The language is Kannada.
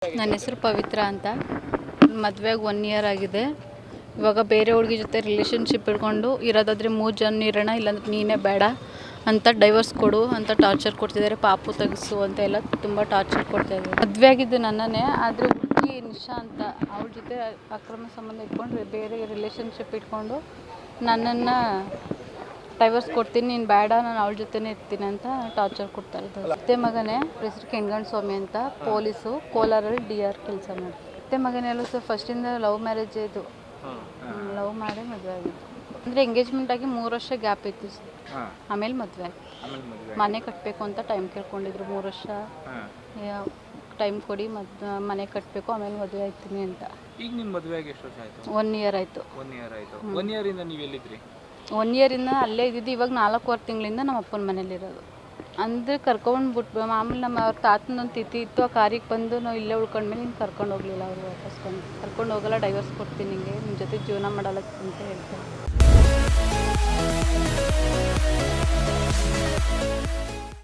ನನ್ನ ಹೆಸರು ಪವಿತ್ರ ಅಂತ. ಮದುವೆಗೆ 1 ಇಯರ್ ಆಗಿದೆ. ಇವಾಗ ಬೇರೆ ಹುಡುಗಿ ಜೊತೆ ರಿಲೇಷನ್ಶಿಪ್ ಇಟ್ಕೊಂಡು ಇರೋದಾದರೆ 3 ಜನ ಇರೋಣ, ಇಲ್ಲಾಂದ್ರೆ ನೀನೇ ಬೇಡ ಅಂತ ಡೈವರ್ಸ್ ಕೊಡು ಅಂತ ಟಾರ್ಚರ್ ಕೊಡ್ತಿದ್ದಾರೆ. ಪಾಪು ತೆಗಿಸು ಅಂತ ಎಲ್ಲ ತುಂಬ ಟಾರ್ಚರ್ ಕೊಡ್ತಾಯಿದ್ದಾರೆ. ಮದುವೆ ಆಗಿದ್ದು ನನ್ನನ್ನೇ, ಆದರೆ ಹುಡುಗಿ ನಿಶಾ ಅಂತ ಅವಳ ಜೊತೆ ಅಕ್ರಮ ಸಂಬಂಧ ಇಟ್ಕೊಂಡು ಬೇರೆ ರಿಲೇಷನ್ಶಿಪ್ ಇಟ್ಕೊಂಡು ನನ್ನನ್ನು ಡೈವರ್ಸ್ ಕೊಡ್ತೀನಿ, ನೀನು ಬೇಡ, ನಾನು ಅವಳ ಜೊತೆನೇ ಇರ್ತೀನಿ ಅಂತ ಟಾರ್ಚರ್ ಕೊಡ್ತಾ ಇದ್ದಾರೆ. ಅತ್ತೆ ಮಗನೇ, ಹೆಸರು ಕೆಂಗಣ್ಣ ಸ್ವಾಮಿ ಅಂತ, ಪೊಲೀಸು, ಕೋಲಾರಲ್ಲಿ DR ಕೆಲಸ ಮಾಡ್ತಾರೆ. ಅತ್ತೆ ಮಗನೆಲ್ಲ ಸರ್ ಫಸ್ಟಿಂದ ಲವ್ ಮ್ಯಾರೇಜ್ ಇದು, ಲವ್ ಮಾಡಿ ಮದುವೆ ಆಗಿದ್ದು. ಅಂದರೆ ಎಂಗೇಜ್ಮೆಂಟ್ ಆಗಿ 3 ವರ್ಷ ಗ್ಯಾಪ್ ಇತ್ತು ಸರ್. ಆಮೇಲೆ ಮದುವೆ ಆಗಿ ಮನೆ ಕಟ್ಟಬೇಕು ಅಂತ ಟೈಮ್ ಕೇಳ್ಕೊಂಡಿದ್ರು. 3 ವರ್ಷ ಟೈಮ್ ಕೊಡಿ, ಮನೆ ಕಟ್ಟಬೇಕು, ಆಮೇಲೆ ಮದುವೆ ಆಗ್ತೀನಿ ಅಂತ. ಈಗ ನಿಮ್ಮ ಮದುವೆಗೆ ಎಷ್ಟು ವರ್ಷ ಆಯಿತು? 1 ಇಯರ್ ಆಯಿತು. 1 ಇಯರ್ ಆಯಿತು. 1 ಇಯರಿಂದ ನೀವು ಎಲ್ಲಿದ್ರಿ? 1 ಇಯರಿಂದ ಅಲ್ಲೇ ಇದ್ದಿದ್ದು. ಇವಾಗ 4 ತಿಂಗಳಿಂದ ನಮ್ಮ ಅಪ್ಪನ ಮನೇಲಿರೋದು. ಅಂದರೆ ಕರ್ಕೊಂಡ್ಬಿಟ್ಟು ಮಾಮೂಲಿ ನಮ್ಮ ಅವ್ರ ತಾತನೊಂದು ತಿಥಿ ಇತ್ತು, ಆ ಕಾರ್ಯಕ್ಕೆ ಬಂದು ನಾವು ಇಲ್ಲೇ ಉಳ್ಕೊಂಡ್ಮೇಲೆ ನೀನು ಕರ್ಕೊಂಡು ಹೋಗಲಿಲ್ಲ. ಅವರು ವಾಪಸ್ ಬಂದು ಕರ್ಕೊಂಡು ಹೋಗಲ್ಲ, ಡೈವರ್ಸ್ ಕೊಡ್ತೀನಿ, ನಿಂಗೆ ನಿಮ್ಮ ಜೊತೆ ಜೀವನ ಮಾಡಲ್ಲ ಅಂತ ಹೇಳ್ತಾರೆ.